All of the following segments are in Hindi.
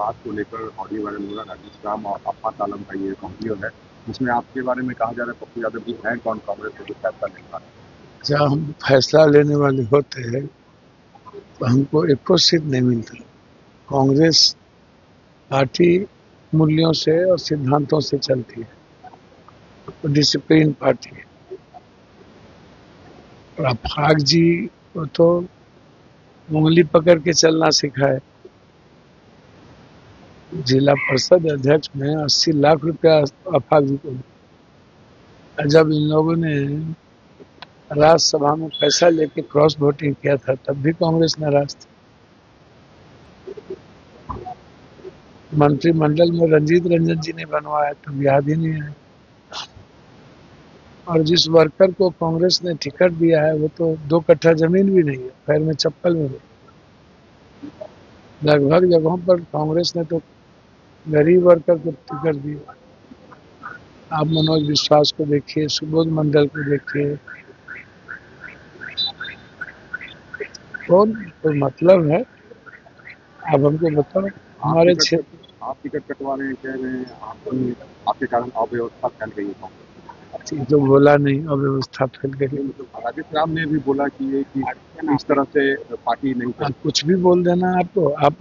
बात को लेकर ऑडियो वायरल हो रहा है राजेश राम और अब्बास आलम का ये ऑडियो है, जिसमें आपके बारे में कहा जा रहा है पप्पू यादव जी हैं कौन कांग्रेस में जो फैसला ले पा रहे जब हम फैसला लेने वाले होते हैं तो हमको एको सीट नहीं मिलता। कांग्रेस पार्टी मूल्यों से और सिद्धांतों से चलती है, तो डिसिप्लिन पार्टी है। और अफाक जी को तो उंगली पकड़ के चलना सिखाए। जिला परिषद अध्यक्ष में 80 लाख रुपया अफाक जी को दिया। जब इन लोगों ने राज्यसभा में पैसा लेके क्रॉस वोटिंग किया था तब भी कांग्रेस नाराज थी। मंत्रिमंडल में रंजीत रंजन जी ने बनवाया तब याद ही नहीं है। और जिस वर्कर को कांग्रेस ने टिकट दिया है वो तो 2 कट्ठा जमीन भी नहीं है, पैर में चप्पल में नहीं। लगभग जगहों पर कांग्रेस ने तो गरीब वर्कर को टिकट दिया। आप मनोज विश्वास को देखिए, सुबोध मंडल को देखिए, कौन कोई मतलब है? आप हमको बताओ। हमारे क्षेत्र आप टिकट कटवा रहे हैं, कह रहे हैं आपके कारण अव्यवस्था फैल गई है कांग्रेस। तो बोला नहीं, अव्यवस्था फैल गई। राजेश राम ने भी बोला कि ये कि इस तरह से पार्टी नहीं आप कुछ भी बोल देना आपको, आप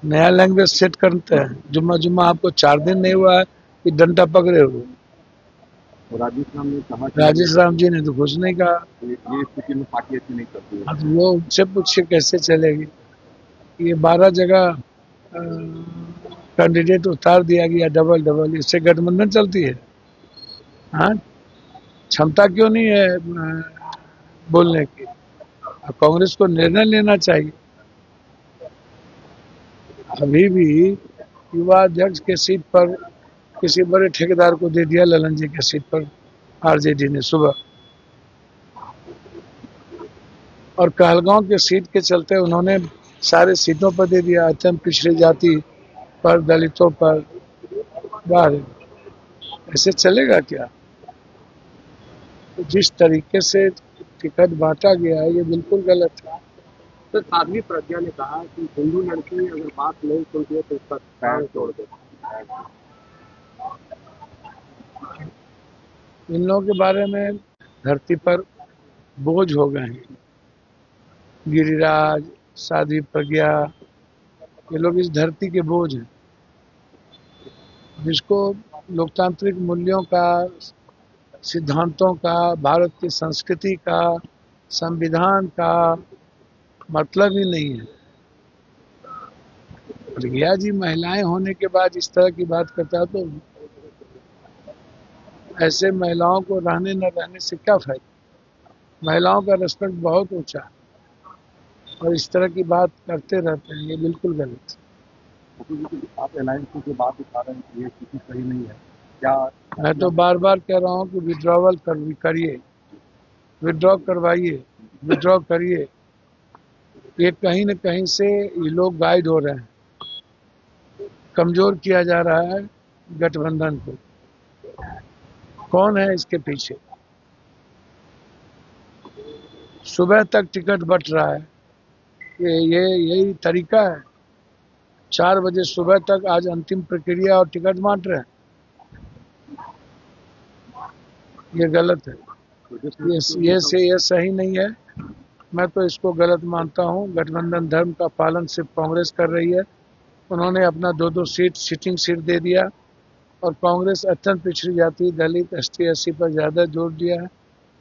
नया लैंग्वेज सेट करते हैं। जुम्मा जुम्मा आपको 4 दिन नहीं हुआ है कि डंडा पकड़े हुए। राजेश राम ने कहा राजेश राम जी ने तो कुछ नहीं कहा। ये स्थिति में पार्टी ऐसी नहीं करती है। अब वो उनसे पूछिए कैसे चलेगी। ये 12 जगह कैंडिडेट उतार दिया गया डबल डबल, इससे गठबंधन चलती है? हाँ, क्षमता क्यों नहीं है बोलने की? कांग्रेस को निर्णय लेना चाहिए। अभी भी युवा अध्यक्ष के सीट पर किसी बड़े ठेकेदार को दे दिया, ललन जी के सीट पर आरजेडी ने सुबह। और कहलगांव के सीट के चलते उन्होंने सारे सीटों पर दे दिया, अत्यंत पिछड़ी जाति पर, दलितों पर। बाहर ऐसे चलेगा क्या? तो जिस तरीके से टिकट बांटा गया है ये बिल्कुल गलत है। तो साध्वी प्रज्ञा ने कहा कि हिंदू लड़की अगर बात नहीं सुनती है तो उसका पैर तोड़ दो। इन लोगों के बारे में धरती पर बोझ हो गए हैं। गिरिराज, साध्वी प्रज्ञा, ये लोग इस धरती के बोझ हैं। जिसको लोकतांत्रिक मूल्यों का, सिद्धांतों का, भारत की संस्कृति का, संविधान का मतलब ही नहीं है। प्रज्ञा जी महिलाएं होने के बाद इस तरह की बात करता है तो ऐसे महिलाओं को रहने न रहने से क्या फायदा? महिलाओं का रिस्पेक्ट बहुत ऊंचा है और इस तरह की बात करते रहते हैं, ये बिल्कुल गलत है। आप अलायंस की बात उठा रहे हैं कि ये स्थिति सही नहीं है क्या? मैं तो बार बार कह रहा हूँ कि विड्रॉवल करिए, विड्रॉ करवाइए, विड्रॉ करिए। ये कहीं न कहीं से ये लोग गाइड हो रहे हैं, कमजोर किया जा रहा है गठबंधन को। कौन है इसके पीछे? सुबह तक टिकट बंट रहा है, ये यही तरीका है? 4 बजे सुबह तक आज अंतिम प्रक्रिया और टिकट बांट रहे हैं, ये गलत है। ये सही नहीं है। मैं तो इसको गलत मानता हूँ। गठबंधन धर्म का पालन सिर्फ कांग्रेस कर रही है। उन्होंने अपना 2-2 सीट सिटिंग सीट दे दिया और कांग्रेस अत्यंत पिछड़ी जाति, दलित, एसटी, एससी पर ज्यादा जोर दिया है।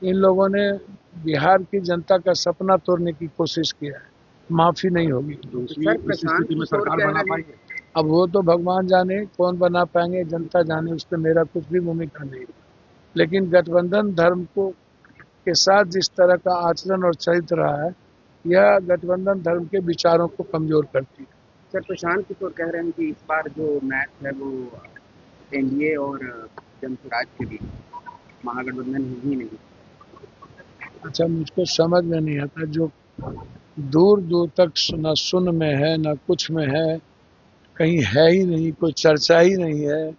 इन लोगों ने बिहार की जनता का सपना तोड़ने की कोशिश किया है, माफी नहीं होगी। में सरकार बना पाएंगे? अब वो तो भगवान जाने कौन बना पाएंगे, जनता जाने, उस पर मेरा कुछ भी भूमिका नहीं। लेकिन गठबंधन धर्म को के साथ जिस तरह का आचरण और चरित्र रहा है, यह गठबंधन धर्म के विचारों को कमजोर करती है। सर, प्रशांत किशोर कह रहे हैं कि इस बार जो मैच है वो एनडीए और जनसुराज के बीच, महागठबंधन ही नहीं। अच्छा, मुझको समझ में नहीं आता, जो दूर दूर तक न सुन में है न कुछ में है, कहीं है ही नहीं, कोई चर्चा ही नहीं है,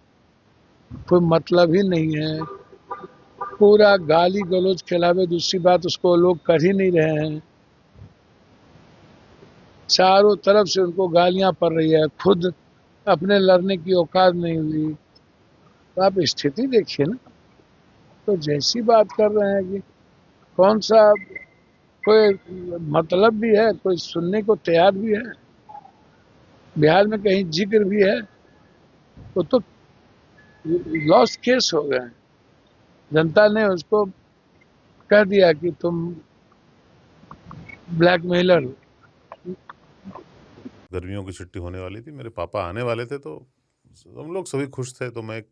कोई मतलब ही नहीं है, पूरा गाली गलौज के अलावा दूसरी बात उसको लोग कर ही नहीं रहे हैं। चारों तरफ से उनको गालियां पड़ रही है, खुद अपने लड़ने की औकात नहीं हुई। तो आप स्थिति देखिए ना। तो जैसी बात कर रहे हैं कि कौन सा कोई मतलब भी है, कोई सुनने को तैयार भी है, बिहार में कहीं जिक्र भी है, वो तो लॉस्ट केस हो गए। जनता ने उसको कह दिया कि तुम ब्लैकमेलर हो। गर्मियों की छुट्टी होने वाली थी, मेरे पापा आने वाले थे, तो हम लोग सभी खुश थे। तो मैं एक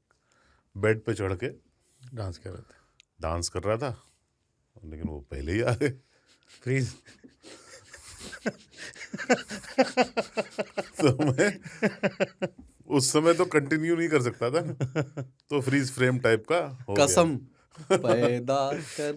बेड पे चढ़ के डांस कर रहा था, लेकिन वो पहले ही आ गए। फ्रीज। तो मैं उस समय तो कंटिन्यू नहीं कर सकता था, तो फ्रीज फ्रेम टाइप का हो गया। कसम पैदा कर